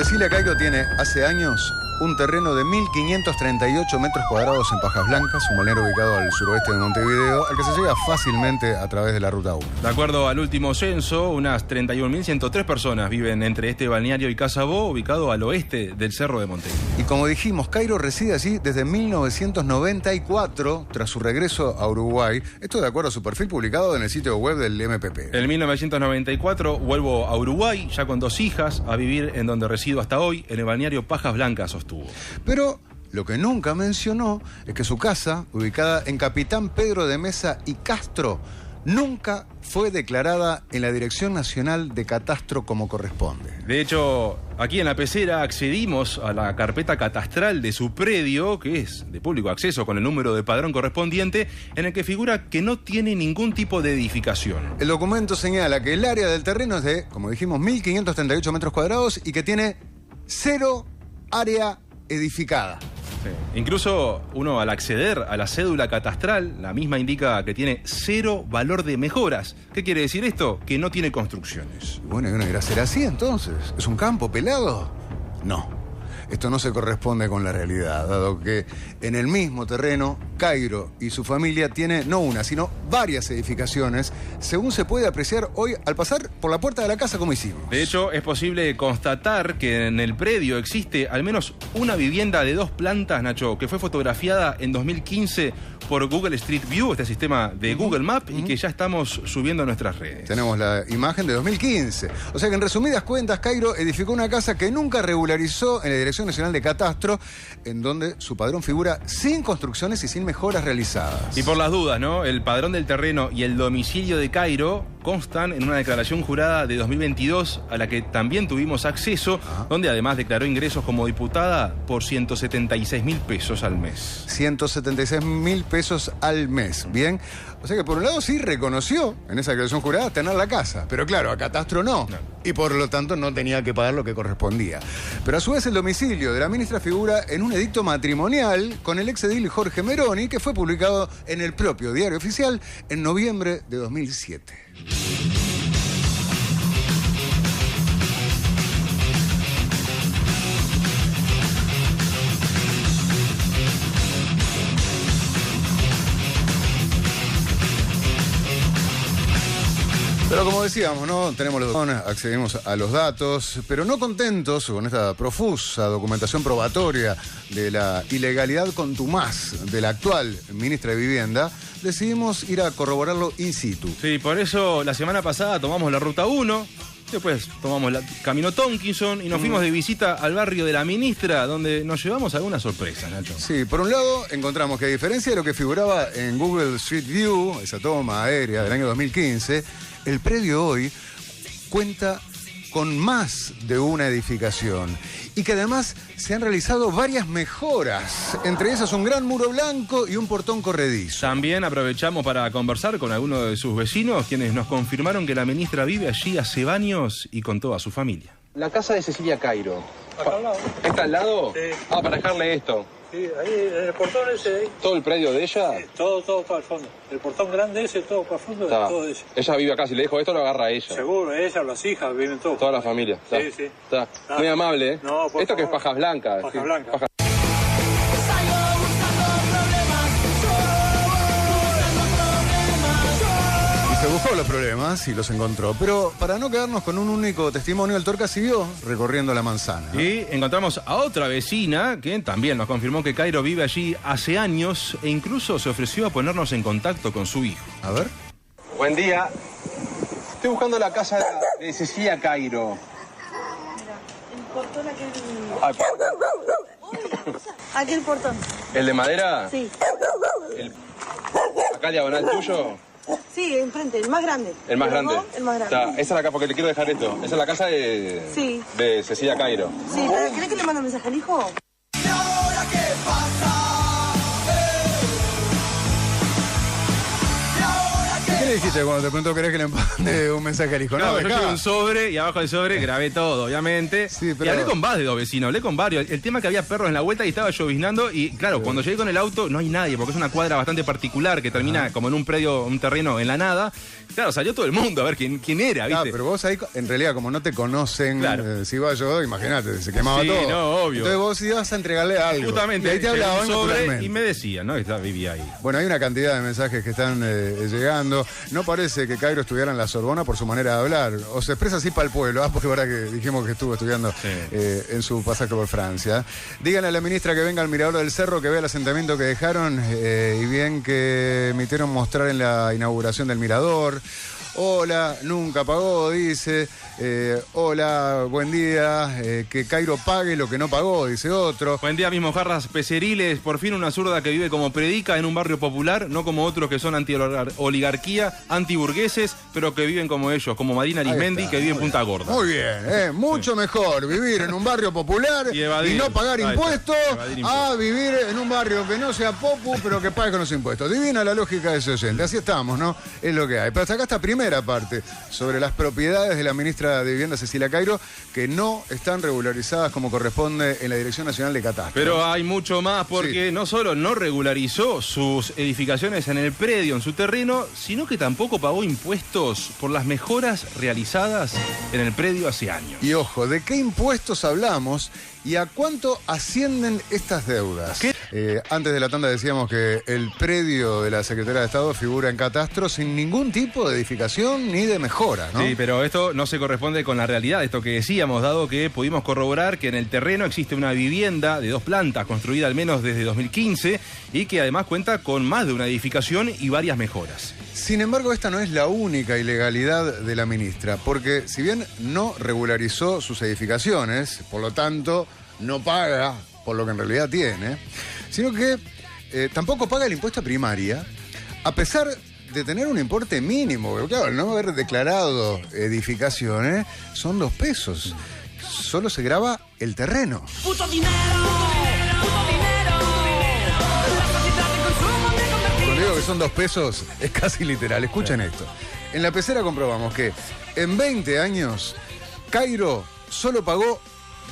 Cecilia Cairo tiene hace años un terreno de 1.538 metros cuadrados en Pajas Blancas, un balneario ubicado al suroeste de Montevideo, al que se llega fácilmente a través de la Ruta 1. De acuerdo al último censo, unas 31.103 personas viven entre este balneario y Casabó, ubicado al oeste del Cerro de Montevideo. Y como dijimos, Cairo reside allí desde 1994, tras su regreso a Uruguay. Esto de acuerdo a su perfil publicado en el sitio web del MPP. En 1994 vuelvo a Uruguay, ya con 2 hijas, a vivir en donde resido hasta hoy, en el balneario Pajas Blancas sostuvo. Pero lo que nunca mencionó es que su casa, ubicada en Capitán Pedro de Mesa y Castro, nunca fue declarada en la Dirección Nacional de Catastro como corresponde. De hecho, aquí en La Pecera accedimos a la carpeta catastral de su predio, que es de público acceso con el número de padrón correspondiente, en el que figura que no tiene ningún tipo de edificación. El documento señala que el área del terreno es de, como dijimos, 1.538 metros cuadrados y que tiene 0 área edificada. Sí. Incluso uno al acceder a la cédula catastral, la misma indica que tiene 0 valor de mejoras. ¿Qué quiere decir esto? Que no tiene construcciones. Bueno, ¿y uno irá a ser así entonces? ¿Es un campo pelado? No. Esto no se corresponde con la realidad, dado que en el mismo terreno, Cairo y su familia tiene no una, sino varias edificaciones, según se puede apreciar hoy al pasar por la puerta de la casa como hicimos. De hecho, es posible constatar que en el predio existe al menos una vivienda de 2 plantas, Nacho, que fue fotografiada en 2015 por Google Street View, este sistema de Google Maps, y que ya estamos subiendo a nuestras redes. Tenemos la imagen de 2015. O sea que en resumidas cuentas, Cairo edificó una casa que nunca regularizó en la Dirección Nacional de Catastro, en donde su padrón figura sin construcciones y sin mejoras realizadas. Y por las dudas, ¿no? El padrón del terreno y el domicilio de Cairo constan en una declaración jurada de 2022 a la que también tuvimos acceso, donde además declaró ingresos como diputada por 176.000 pesos al mes. 176.000 pesos al mes, ¿bien? O sea que por un lado sí reconoció en esa declaración jurada tener la casa, pero claro, a Catastro no. Y por lo tanto no tenía que pagar lo que correspondía. Pero a su vez el domicilio de la ministra figura en un edicto matrimonial con el exedil Jorge Meroni, que fue publicado en el propio Diario Oficial en noviembre de 2007. Pero como decíamos, ¿no? Tenemos los datos, accedimos a los datos, pero no contentos con esta profusa documentación probatoria de la ilegalidad contumaz de la actual ministra de Vivienda, decidimos ir a corroborarlo in situ. Sí, por eso la semana pasada tomamos la Ruta 1, después tomamos el Camino Tonkinson y nos fuimos de visita al barrio de la ministra, donde nos llevamos algunas sorpresas, Nacho. Sí, por un lado encontramos que a diferencia de lo que figuraba en Google Street View, esa toma aérea del año 2015, el predio hoy cuenta con más de una edificación y que además se han realizado varias mejoras, entre esas un gran muro blanco y un portón corredizo. También aprovechamos para conversar con algunos de sus vecinos, quienes nos confirmaron que la ministra vive allí hace años y con toda su familia. La casa de Cecilia Cairo. ¿Acá al lado? ¿Está al lado? Sí. Ah, para dejarle esto. Sí, ahí, en el portón ese ahí. ¿Todo el predio de ella? Sí, todo para el fondo. El portón grande ese, todo para el fondo, Está. todo ese. Ella vive acá, si le dejo esto lo agarra ella. Seguro, ella, las hijas, viven todos. Toda la familia. Está. Sí, sí. Está. Muy amable, ¿eh? No, por esto que es favor. Pajas Blancas. Pajas Blancas. Se buscó los problemas y los encontró, pero para no quedarnos con un único testimonio, el Torca siguió recorriendo la manzana, ¿no? Y encontramos a otra vecina que también nos confirmó que Cairo vive allí hace años e incluso se ofreció a ponernos en contacto con su hijo. A ver. Buen día. Estoy buscando la casa de Cecilia Cairo. El portón aquel... Ah, Aquel portón. ¿El de madera? Sí. ¿Acá diagonal tuyo? Sí, enfrente, el más grande. El más grande. El más grande. Está. Esa es la casa, porque le quiero dejar esto. Esa es la casa de... Sí. De Cecilia Cairo. Sí, pero ¿querés que le mande un mensaje al hijo? ¿Qué le dijiste cuando te preguntó querés que le mande un mensaje al hijo? No, yo dejá. llevé un sobre y abajo del sobre grabé todo, obviamente. Sí, pero- Y hablé con varios vecinos, hablé con varios. El tema que había perros en la vuelta y estaba lloviznando y claro, cuando llegué con el auto no hay nadie porque es una cuadra bastante particular que termina como en un predio, un terreno en la nada. Claro, salió todo el mundo a ver quién era, Ah, ¿viste? pero vos ahí, en realidad, como no te conocen, Claro. si iba yo, imagínate, se quemaba Sí, todo. no, obvio. Entonces vos ibas a entregarle algo. Justamente, Y ahí te llevé un hablaban sobre naturalmente. y me decían, ¿no? Que vivía ahí. Bueno, hay una cantidad de mensajes que están llegando. No parece que Cairo estuviera en la Sorbona por su manera de hablar. O se expresa así para el pueblo, porque ahora que dijimos que estuvo estudiando Sí. en su pasaje por Francia. Díganle a la ministra que venga al Mirador del Cerro, que vea el asentamiento que dejaron y bien que emitieron mostrar en la inauguración del Mirador. Hola, nunca pagó, dice. Hola, buen día. Que Cairo pague lo que no pagó, dice otro. Buen día, mis mojarras peceriles. Por fin una zurda que vive como predica en un barrio popular, no como otros que son anti-oligarquía, anti-burgueses, pero que viven como ellos, como Marina Arismendi, está, que vive en muy Punta Gorda. Muy bien, mucho mejor vivir en un barrio popular Y evadir. no pagar Ahí está, impuestos evadir impuestos. a vivir en un barrio que no sea popu, pero que pague con los impuestos. Divina la lógica de ese oyente. Así estamos, ¿no? Es lo que hay. Pero hasta acá esta primera parte sobre las propiedades de la ministra de Vivienda, Cecilia Cairo, que no están regularizadas como corresponde en la Dirección Nacional de Catastro. Pero hay mucho más porque no solo no regularizó sus edificaciones en el predio, en su terreno, sino que tampoco pagó impuestos por las mejoras realizadas en el predio hace años. Y ojo, ¿de qué impuestos hablamos y a cuánto ascienden estas deudas? Antes de la tanda decíamos que el predio de la Secretaría de Estado figura en catastro sin ningún tipo de edificación ni de mejora, ¿no? Sí, pero esto no se corresponde con la realidad, esto que decíamos, dado que pudimos corroborar que en el terreno existe una vivienda de 2 plantas construida al menos desde 2015 y que además cuenta con más de una edificación y varias mejoras. Sin embargo, esta no es la única ilegalidad de la ministra, porque si bien no regularizó sus edificaciones, por lo tanto no paga por lo que en realidad tiene, sino que tampoco paga el impuesto a primaria, a pesar de tener un importe mínimo. Porque, claro, al no haber declarado edificaciones, son 2 pesos. Solo se graba el terreno. Puto dinero, puto dinero. La sociedad de consumo me convertí. Cuando digo que son 2 pesos, es casi literal. Escuchen esto. En la pecera comprobamos que en 20 años, Cairo solo pagó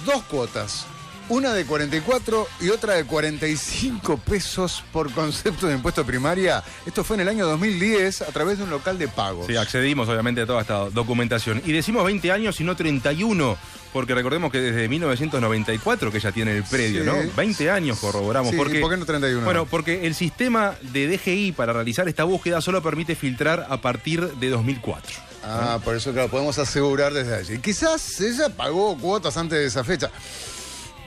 2 cuotas. Una de 44 y otra de 45 pesos por concepto de impuesto primaria. Esto fue en el año 2010 a través de un local de pagos. Sí, accedimos obviamente a toda esta documentación. Y decimos 20 años y no 31, porque recordemos que desde 1994 que ya tiene el predio, Sí. ¿no? 20 años corroboramos. Sí, porque, ¿y por qué no 31? Bueno, porque el sistema de DGI para realizar esta búsqueda solo permite filtrar a partir de 2004. Ah, por eso, claro, podemos asegurar desde allí. Quizás ella pagó cuotas antes de esa fecha.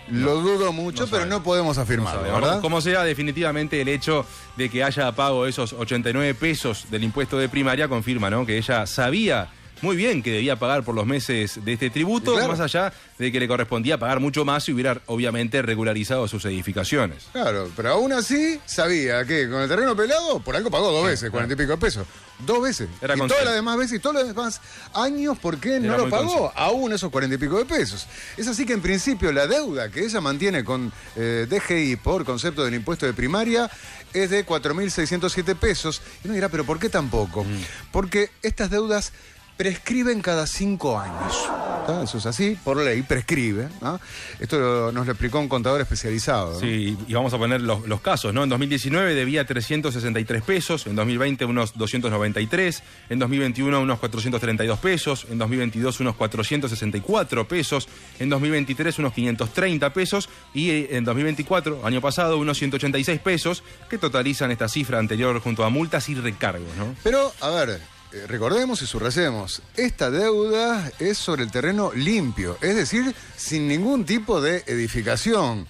Lo dudo mucho, pero no podemos afirmarlo, Sabemos. ¿verdad? Como sea, definitivamente el hecho de que haya pago esos 89 pesos del impuesto de primaria confirma, ¿no? Que ella sabía muy bien que debía pagar por los meses de este tributo, Claro. más allá de que le correspondía pagar mucho más si hubiera obviamente regularizado sus edificaciones. Claro, pero aún así sabía que con el terreno pelado, por algo pagó 2 veces, 40 y pico de pesos. 2 veces. Era y consciente. todas las demás veces y todos los demás años, ¿por qué no Era lo muy pagó? consciente. Aún esos 40 y pico de pesos. Es así que en principio la deuda que ella mantiene con DGI por concepto del impuesto de primaria es de 4.607 pesos. Y uno dirá, ¿pero por qué tan poco? Porque estas deudas prescriben cada 5 años. ¿Tá? Eso es así, por ley, prescribe. ¿No? Esto nos lo explicó un contador especializado. ¿no? Sí, y vamos a poner los casos, ¿no? En 2019 debía 363 pesos, en 2020 unos 293, en 2021 unos 432 pesos, en 2022 unos 464 pesos, en 2023 unos 530 pesos y en 2024, año pasado, unos 186 pesos, que totalizan esta cifra anterior junto a multas y recargos, ¿no? Pero, a ver, recordemos y subrayemos, esta deuda es sobre el terreno limpio, es decir, sin ningún tipo de edificación.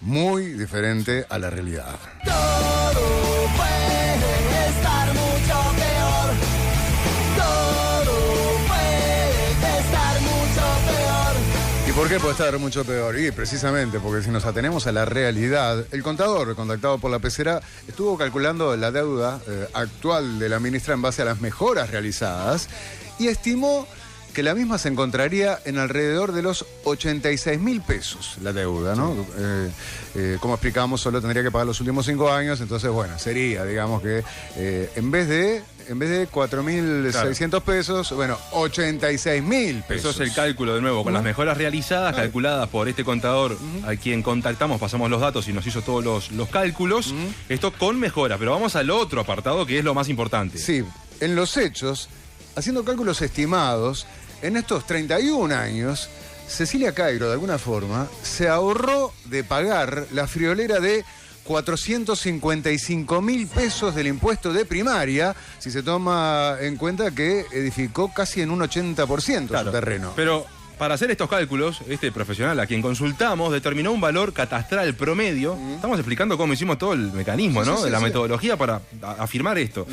Muy diferente a la realidad. Todo puede estar mucho peor. Todo puede estar mucho peor. ¿Y por qué puede estar mucho peor? Y precisamente porque si nos atenemos a la realidad, el contador contactado por la pecera estuvo calculando la deuda actual de la ministra en base a las mejoras realizadas y estimó que la misma se encontraría en alrededor de los 86.000 pesos, la deuda, ¿no? Como explicamos, solo tendría que pagar los últimos 5 años, entonces, bueno, sería, digamos que en vez de en vez de 4.600 pesos, bueno, 86.000 pesos. Eso es el cálculo, de nuevo, con las mejoras realizadas, calculadas por este contador a quien contactamos, pasamos los datos y nos hizo todos los cálculos. Esto con mejoras, pero vamos al otro apartado que es lo más importante. Sí, en los hechos, haciendo cálculos estimados, en estos 31 años, Cecilia Cairo, de alguna forma, se ahorró de pagar la friolera de 455.000 pesos del impuesto de primaria, si se toma en cuenta que edificó casi en un 80% su terreno. Pero para hacer estos cálculos, este profesional a quien consultamos determinó un valor catastral promedio. Estamos explicando cómo hicimos todo el mecanismo, ¿no? De la metodología para afirmar esto.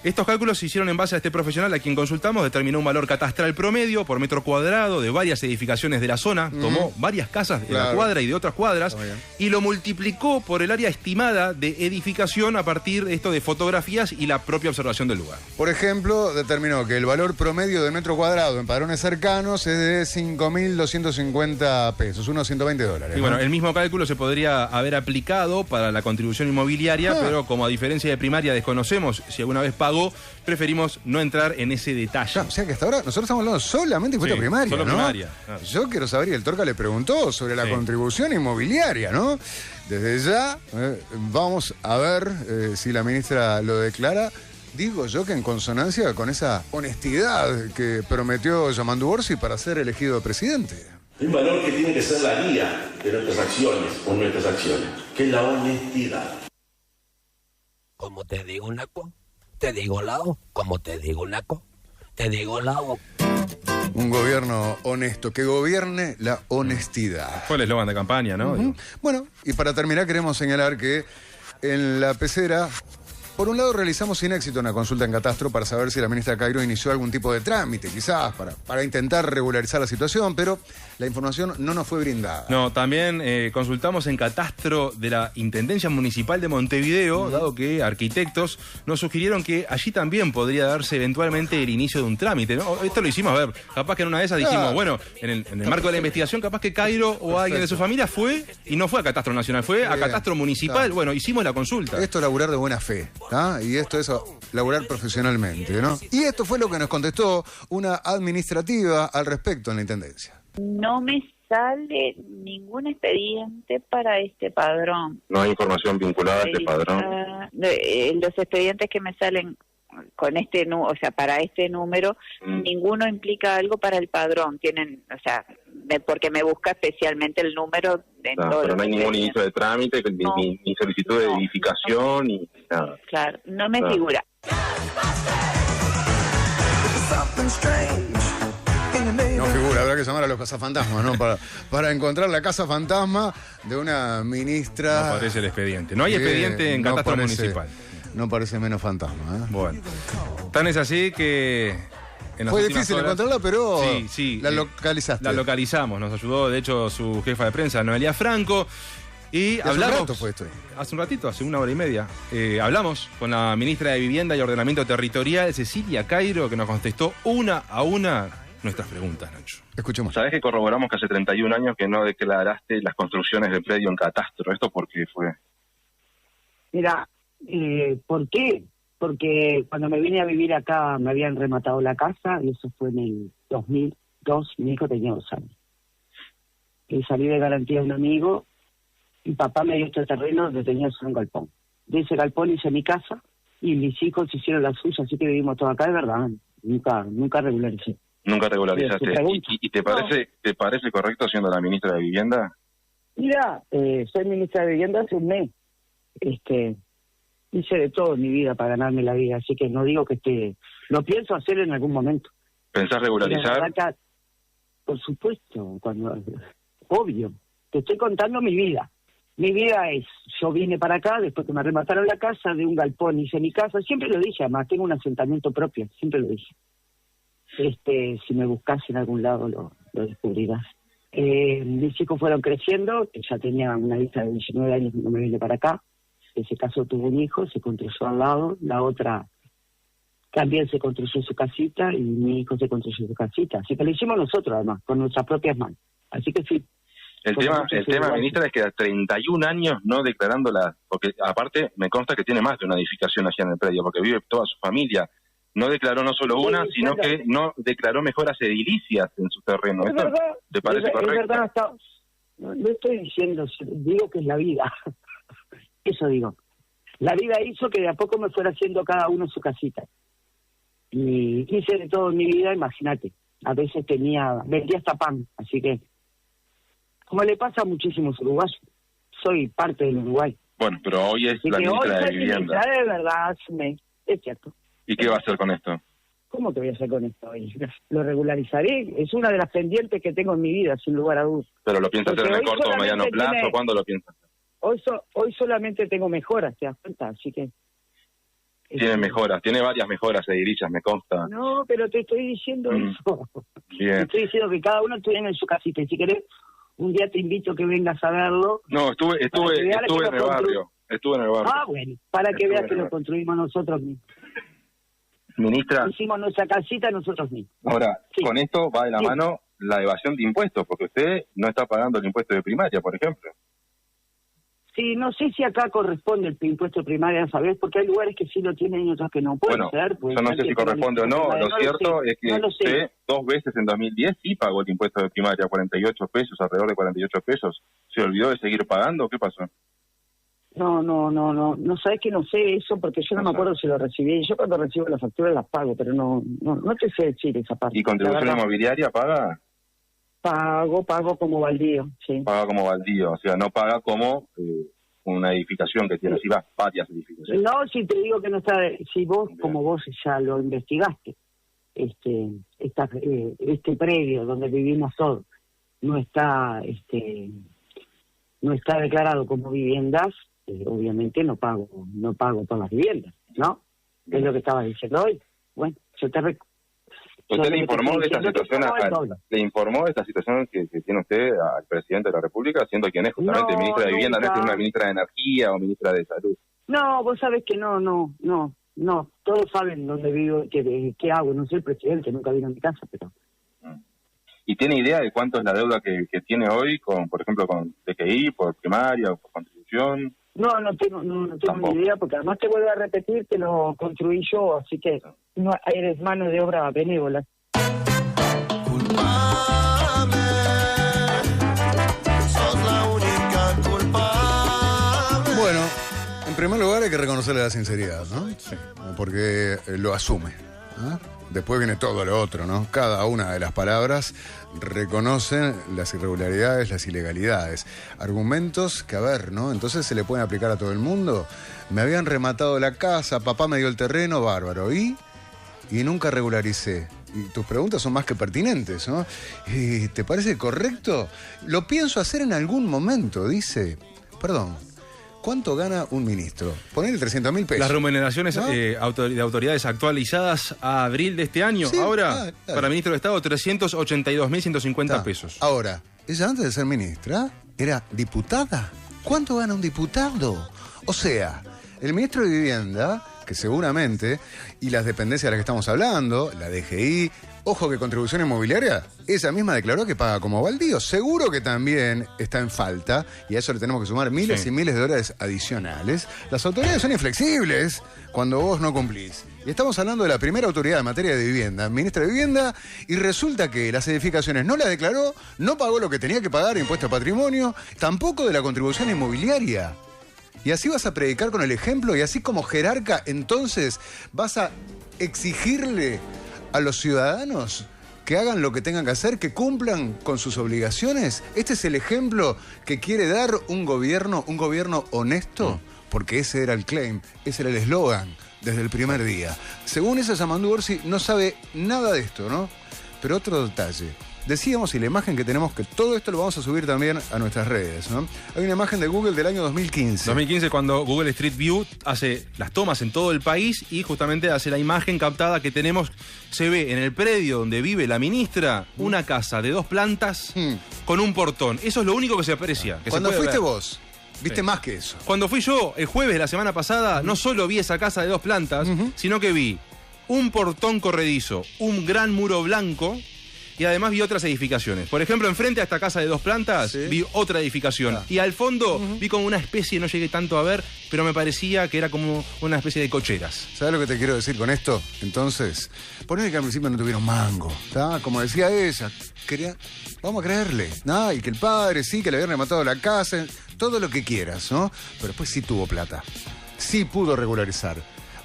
Estos cálculos se hicieron en base a este profesional a quien consultamos, determinó un valor catastral promedio por metro cuadrado de varias edificaciones de la zona, tomó varias casas de la cuadra y de otras cuadras y lo multiplicó por el área estimada de edificación a partir de esto de fotografías y la propia observación del lugar. Por ejemplo, determinó que el valor promedio de metro cuadrado en padrones cercanos es de 5.250 pesos, unos $120. Y bueno, el mismo cálculo se podría haber aplicado para la contribución inmobiliaria, pero como a diferencia de primaria desconocemos si alguna vez pagó, preferimos no entrar en ese detalle. O sea que hasta ahora nosotros estamos hablando solamente de impuesto primaria, solo ¿no? primaria. Yo quiero saber, y el Torca le preguntó sobre la contribución inmobiliaria, ¿no? Desde ya vamos a ver si la ministra lo declara. Digo yo que en consonancia con esa honestidad que prometió Yamandu Orsi para ser elegido presidente. Hay un valor que tiene que ser la guía de nuestras acciones o nuestras acciones, que es la honestidad. Como te digo, Naco, te digo lao. Como te digo, Naco, te digo lao. Un gobierno honesto, que gobierne la honestidad. Fue el eslogan de campaña, ¿no? Bueno, y para terminar queremos señalar que en la pecera, por un lado realizamos sin éxito una consulta en Catastro para saber si la ministra Cairo inició algún tipo de trámite, quizás, para intentar regularizar la situación, pero la información no nos fue brindada. No, también consultamos en Catastro de la Intendencia Municipal de Montevideo, dado que arquitectos nos sugirieron que allí también podría darse eventualmente el inicio de un trámite, ¿no? Esto lo hicimos, a ver, capaz que en una de esas dijimos, bueno, en el marco de la investigación, capaz que Cairo o alguien de su familia fue, y no fue a Catastro Nacional, fue a Catastro Municipal, bueno, hicimos la consulta. Esto es laburar de buena fe, ¿ah? Y esto es laburar profesionalmente, ¿no? Y esto fue lo que nos contestó una administrativa al respecto en la Intendencia. No me sale ningún expediente para este padrón. No hay información vinculada a este padrón. Los expedientes que me salen con este, o sea, para este número, ninguno implica algo para el padrón. Tienen, o sea, porque me busca especialmente el número de todo. Pero no hay ningún inicio de trámite, ni solicitud de edificación, ni nada. Claro, no me figura. No figura, habrá que llamar a los cazafantasmas, ¿no? Para encontrar la casa fantasma de una ministra. No aparece el expediente. No hay expediente en Catastro Municipal. No parece menos fantasma, ¿eh? Bueno. Tan es así que fue difícil encontrarla, pero sí, la localizaste. La localizamos. Nos ayudó, de hecho, su jefa de prensa, Noelia Franco. Y hablamos. ¿Hace un rato fue esto? Hace un ratito, hace 1 hora y media. Hablamos con la ministra de Vivienda y Ordenamiento Territorial, Cecilia Cairo, que nos contestó una a una nuestras preguntas, Nacho. Escuchemos. ¿Sabés que corroboramos que hace 31 años que no declaraste las construcciones del predio en Catastro? ¿Esto por qué fue? Mira, ¿por qué? Porque cuando me vine a vivir acá me habían rematado la casa, y eso fue en el 2002, mi hijo tenía 2 años. Y salí de garantía de un amigo, mi papá me dio este terreno donde tenía un galpón. De ese galpón hice mi casa, y mis hijos hicieron la suya, así que vivimos todos acá, de verdad, nunca regularicé. Nunca regularizaste. ¿Y te parece correcto siendo la ministra de Vivienda? Mira, soy ministra de Vivienda hace un mes. Hice de todo en mi vida para ganarme la vida, así que no digo que lo pienso hacer en algún momento. ¿Pensás regularizar? Por supuesto, obvio. Te estoy contando mi vida. Mi vida es, yo vine para acá, después que me remataron la casa, de un galpón hice mi casa, siempre lo dije, además, tengo un asentamiento propio, siempre lo dije. Si me buscas en algún lado lo descubrirás. Mis hijos fueron creciendo, ya tenía una hija de 19 años cuando me vine para acá. Ese caso tuvo un hijo, se construyó al lado, la otra también se construyó su casita y mi hijo se construyó su casita. Así que lo hicimos nosotros además, con nuestras propias manos. Así que sí. El tema, ministra, es que a 31 años no declarándola, porque aparte me consta que tiene más de una edificación allá en el predio, porque vive toda su familia no declaró no solo una, Sí, sino claro. que no declaró mejoras edilicias en su terreno. Es ¿Esto verdad, te parece correcto? Es verdad, no estoy diciendo, digo que es la vida. Eso digo. La vida hizo que de a poco me fuera haciendo cada uno su casita. Y hice de todo en mi vida, imagínate. A veces vendía hasta pan, así que, como le pasa a muchísimos uruguayos, soy parte del Uruguay. Bueno, pero hoy es Así la que hoy ministra de soy Vivienda. ministra, de verdad, es cierto. ¿Y qué va a hacer con esto? ¿Cómo que voy a hacer con esto hoy? Lo regularizaré, es una de las pendientes que tengo en mi vida, sin lugar a dudas. ¿Pero lo piensa hacer en el Porque hoy corto o mediano solamente plazo? tiene- ¿Cuándo lo piensa hacer? Hoy solamente tengo mejoras, te das cuenta, así que... Tiene mejoras, tiene varias mejoras edilicias, me consta. No, pero te estoy diciendo eso. Te Bien. estoy diciendo que cada uno tiene en su casita, y si querés, un día te invito a que vengas a verlo. No, estuve en el barrio. Estuve en el barrio. Ah, bueno, para que Estuve veas en que el lo barrio. construimos nosotros mismos. Ministra, Hicimos nuestra casita nosotros mismos. ahora, con esto va de la Sí. mano la evasión de impuestos, porque usted no está pagando el impuesto de primaria, por ejemplo. Sí, no sé si acá corresponde el impuesto primario, ¿sabes? Porque hay lugares que sí lo tienen y otros que no. Puede Bueno, ser. Puede yo no ser sé que si tengan corresponde o no. impuesto Lo primario, cierto sé. es que No lo sé. usted 2 veces en 2010 sí pagó el impuesto de primaria, 48 pesos, alrededor de 48 pesos. ¿Se olvidó de seguir pagando? ¿Qué pasó? No sabes que no sé eso porque yo no me acuerdo si lo recibí. Yo cuando recibo las facturas las pago, pero no te sé decir esa parte. ¿Y contribución La verdad. inmobiliaria paga? Pago como baldío, sí. Paga como baldío, o sea, no paga como una edificación que tiene, si va, varias edificaciones. No, si te digo que no está, si vos, como vos ya lo investigaste, este predio donde vivimos todos no está declarado como viviendas, obviamente no pago todas las viviendas, ¿no? Es lo que estaba diciendo hoy. Bueno, ¿Usted le informó de esta situación que tiene usted al presidente de la República, siendo quien es justamente No, ministra de Vivienda, no es nunca. una ministra de Energía o ministra de Salud? No, vos sabés que no. Todos saben dónde vivo, qué hago. No soy el presidente, nunca vino a mi casa, pero... ¿Y tiene idea de cuánto es la deuda que tiene hoy, por ejemplo, con DGI, por primaria o por contribución? No tengo ni idea, porque además te vuelvo a repetir que lo construí yo, así que no eres mano de obra benévola. Bueno, en primer lugar hay que reconocerle la sinceridad, ¿no? Sí. Porque lo asume. ¿Ah? Después viene todo lo otro, ¿no? Cada una de las palabras reconocen las irregularidades, las ilegalidades. Argumentos que, a ver, ¿no? Entonces se le pueden aplicar a todo el mundo. Me habían rematado la casa, papá me dio el terreno, bárbaro. Y nunca regularicé. Y tus preguntas son más que pertinentes, ¿no? ¿Te parece correcto? Lo pienso hacer en algún momento, dice. Perdón. ¿Cuánto gana un ministro? Ponele 300.000 pesos. Las remuneraciones ¿no? de autoridades actualizadas a abril de este año. Sí, Ahora, claro. para ministro de Estado, 382.150 pesos. Ahora, ella antes de ser ministra era diputada. ¿Cuánto gana un diputado? O sea, el ministro de Vivienda, que seguramente, y las dependencias de las que estamos hablando, la DGI, ojo que contribución inmobiliaria, ella misma declaró que paga como baldío. Seguro que también está en falta, y a eso le tenemos que sumar miles y miles de dólares adicionales. Las autoridades son inflexibles cuando vos no cumplís. Y estamos hablando de la primera autoridad en materia de vivienda, ministra de Vivienda, y resulta que las edificaciones no las declaró, no pagó lo que tenía que pagar, impuesto a patrimonio, tampoco de la contribución inmobiliaria. Y así vas a predicar con el ejemplo, y así como jerarca, entonces vas a exigirle a los ciudadanos que hagan lo que tengan que hacer, que cumplan con sus obligaciones. ¿Este es el ejemplo que quiere dar un gobierno honesto? Porque ese era el claim, ese era el eslogan desde el primer día. Según esa Yamandu Orsi, no sabe nada de esto, ¿no? Pero otro detalle. Decíamos, y la imagen que tenemos, que todo esto lo vamos a subir también a nuestras redes, ¿no? Hay una imagen de Google del año 2015. 2015, cuando Google Street View hace las tomas en todo el país y justamente hace la imagen captada que tenemos. Se ve en el predio donde vive la ministra una casa de 2 plantas con un portón. Eso es lo único que se aprecia. Que Cuando se puede fuiste ver. vos, viste más que eso. Cuando fui yo el jueves de la semana pasada, no solo vi esa casa de 2 plantas, sino que vi un portón corredizo, un gran muro blanco y además vi otras edificaciones. Por ejemplo, enfrente a esta casa de 2 plantas, vi otra edificación. Y al fondo vi como una especie, no llegué tanto a ver, pero me parecía que era como una especie de cocheras. ¿Sabes lo que te quiero decir con esto? Entonces, ponele que al principio no tuvieron mango, ¿está? Como decía ella, vamos a creerle, ¿no? Y que el padre sí, que le habían rematado la casa, todo lo que quieras, ¿no? Pero después sí tuvo plata, sí pudo regularizar.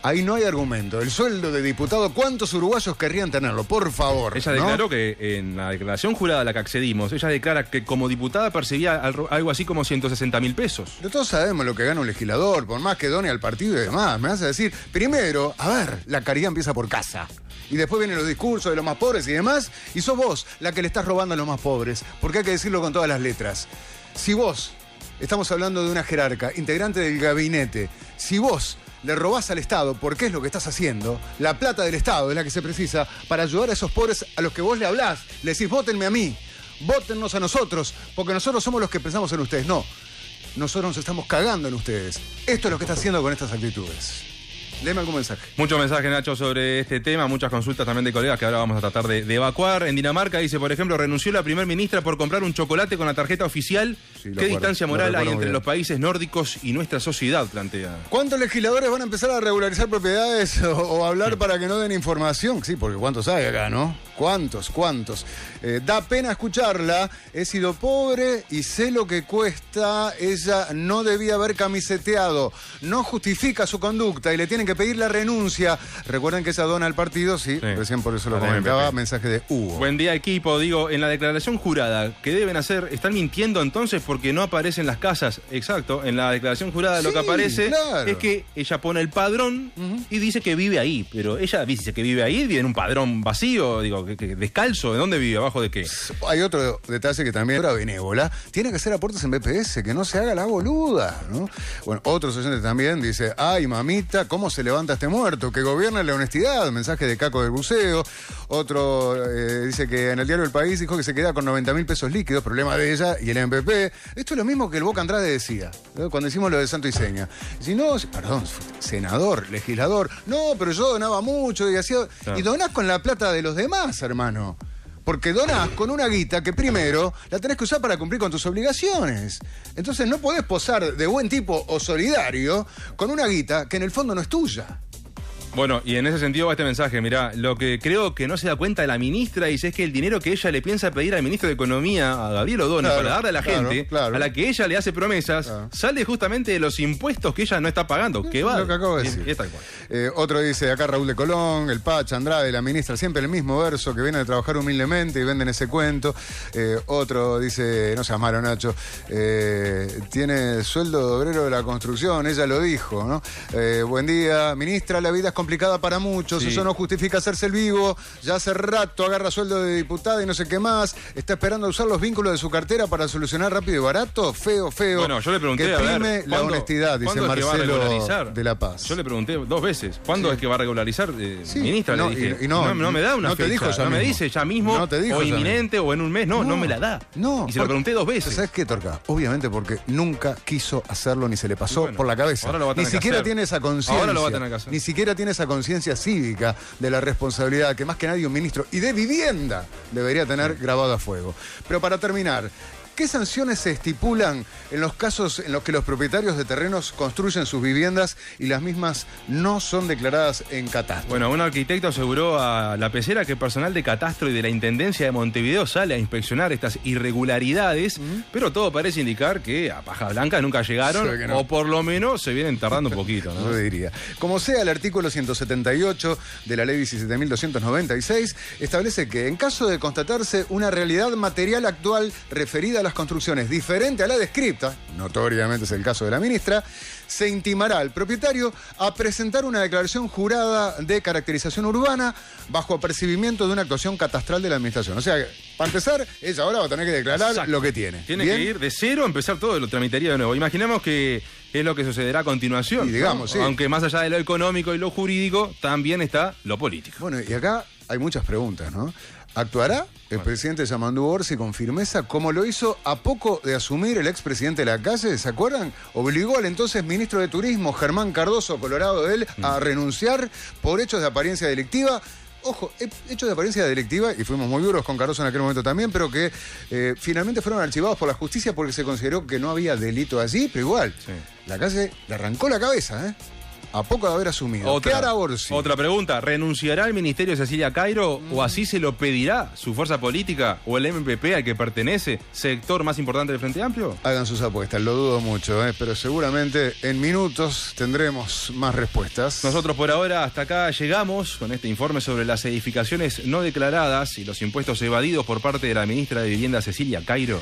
Ahí no hay argumento. El sueldo de diputado, ¿cuántos uruguayos querrían tenerlo? Por favor. Ella declaró que en la declaración jurada a la que accedimos, ella declara que como diputada percibía algo así como 160.000 pesos. Pero todos sabemos lo que gana un legislador, por más que done al partido y demás. Me vas a decir, primero, a ver, la caridad empieza por casa. Y después vienen los discursos de los más pobres y demás. Y sos vos la que le estás robando a los más pobres. Porque hay que decirlo con todas las letras. Si vos, estamos hablando de una jerarca, integrante del gabinete, si vos le robás al Estado, porque es lo que estás haciendo, la plata del Estado es la que se precisa para ayudar a esos pobres a los que vos le hablás, le decís, vótenme a mí, vótennos a nosotros, porque nosotros somos los que pensamos en ustedes. No, nosotros nos estamos cagando en ustedes. Esto es lo que está haciendo con estas actitudes. Léeme algún mensaje. Muchos mensajes, Nacho, sobre este tema, muchas consultas también de colegas que ahora vamos a tratar de evacuar. En Dinamarca dice, por ejemplo, renunció la primer ministra por comprar un chocolate con la tarjeta oficial. Sí, ¿qué distancia moral hay entre los países nórdicos y nuestra sociedad? Plantea. ¿Cuántos legisladores van a empezar a regularizar propiedades o hablar para que no den información? Sí, porque ¿cuántos hay acá, no? ¿Cuántos? Da pena escucharla. He sido pobre y sé lo que cuesta. Ella no debía haber camiseteado. No justifica su conducta y le tienen que pedir la renuncia. Recuerden que ella dona al partido, sí. Recién por eso lo comentaba. Mensaje de Hugo. Buen día, equipo. Digo, en la declaración jurada, ¿qué deben hacer? ¿Están mintiendo entonces porque no aparecen las casas? Exacto. En la declaración jurada lo que aparece es que ella pone el padrón y dice que vive ahí. Pero ella dice que vive ahí, vive en un padrón vacío, digo, que descalzo. ¿De dónde vive? ¿Abajo de qué? Hay otro detalle que también era benévola. Tiene que hacer aportes en BPS, que no se haga la boluda, ¿no? Bueno, otros oyentes también dice, ay, mamita, ¿cómo se levanta este muerto? Que gobierna la honestidad. Mensaje de Caco del Buceo. Otro dice que en el diario El País dijo que se queda con 90.000 pesos líquidos, problema de ella y el MPP. Esto es lo mismo que el Boca Andrade decía, ¿no? Cuando hicimos lo de Santo y Seña. Si no, perdón, senador, legislador, no, pero yo donaba mucho y hacía... Y donás con la plata de los demás, hermano. Porque donás con una guita que primero la tenés que usar para cumplir con tus obligaciones. Entonces no podés posar de buen tipo o solidario con una guita que en el fondo no es tuya. Bueno, y en ese sentido va este mensaje. Mirá, lo que creo que no se da cuenta de la ministra dice es que el dinero que ella le piensa pedir al ministro de Economía, a Gabriel O'Donnell, para darle a la gente, a la que ella le hace promesas, sale justamente de los impuestos que ella no está pagando. Que va. Lo que acabo de decir. Y es tal cual. Otro dice, acá Raúl de Colón, el Pacha, Andrade, la ministra, siempre el mismo verso, que viene de trabajar humildemente y venden ese cuento. Otro dice, no seas malo, Nacho, tiene sueldo de obrero de la construcción, ella lo dijo, ¿no? Buen día, ministra, la vida es complicada para muchos, eso no justifica hacerse el vivo, ya hace rato agarra sueldo de diputada y no sé qué más, está esperando usar los vínculos de su cartera para solucionar rápido y barato, feo. Bueno, yo le pregunté, que prime la honestidad, dice Marcelo de La Paz. Yo le pregunté 2 veces, ¿cuándo es que va a regularizar? Ministra, no, le dije, y no me da una no fecha, te dijo ya no mismo. me dice ya mismo, no te dijo o ya inminente, mismo. o en un mes, no me la da. No, y se lo pregunté 2 veces. ¿Sabes qué, Torca? Obviamente porque nunca quiso hacerlo ni se le pasó por la cabeza. Ni siquiera tiene esa conciencia. Ahora lo va a tener que hacer. Ni siquiera tiene esa conciencia cívica de la responsabilidad que más que nadie un ministro y de vivienda debería tener grabado a fuego. Pero para terminar, ¿qué sanciones se estipulan en los casos en los que los propietarios de terrenos construyen sus viviendas y las mismas no son declaradas en catastro? Bueno, un arquitecto aseguró a La Pecera que personal de catastro y de la Intendencia de Montevideo sale a inspeccionar estas irregularidades, pero todo parece indicar que a Paja Blanca nunca llegaron, o por lo menos se vienen tardando un poquito, ¿no? Yo diría. Como sea, el artículo 178 de la ley 17.296 establece que en caso de constatarse una realidad material actual referida a las construcciones diferente a la descripta, notoriamente es el caso de la ministra, se intimará al propietario a presentar una declaración jurada de caracterización urbana bajo apercibimiento de una actuación catastral de la administración. O sea, para empezar, ella ahora va a tener que declarar lo que tiene. Tiene que ir de cero a empezar todo y lo tramitaría de nuevo. Imaginemos que es lo que sucederá a continuación. Y digamos, ¿no? Aunque más allá de lo económico y lo jurídico, también está lo político. Bueno, y acá hay muchas preguntas, ¿no? ¿Actuará el presidente Yamandu Orsi con firmeza como lo hizo a poco de asumir el expresidente de la Calle? ¿Se acuerdan? Obligó al entonces ministro de Turismo, Germán Cardoso, colorado de él, a renunciar por hechos de apariencia delictiva. ojo, hechos de apariencia delictiva, y fuimos muy duros con Caroso en aquel momento también, pero que finalmente fueron archivados por la justicia porque se consideró que no había delito allí, pero igual, la calle le arrancó la cabeza, ¿eh? A poco de haber asumido. ¿Qué hará Borsi? Otra pregunta, ¿renunciará al ministerio Cecilia Cairo o así se lo pedirá su fuerza política o el MPP al que pertenece, sector más importante del Frente Amplio? Hagan sus apuestas, lo dudo mucho, pero seguramente en minutos tendremos más respuestas. Nosotros por ahora hasta acá llegamos con este informe sobre las edificaciones no declaradas y los impuestos evadidos por parte de la ministra de Vivienda Cecilia Cairo.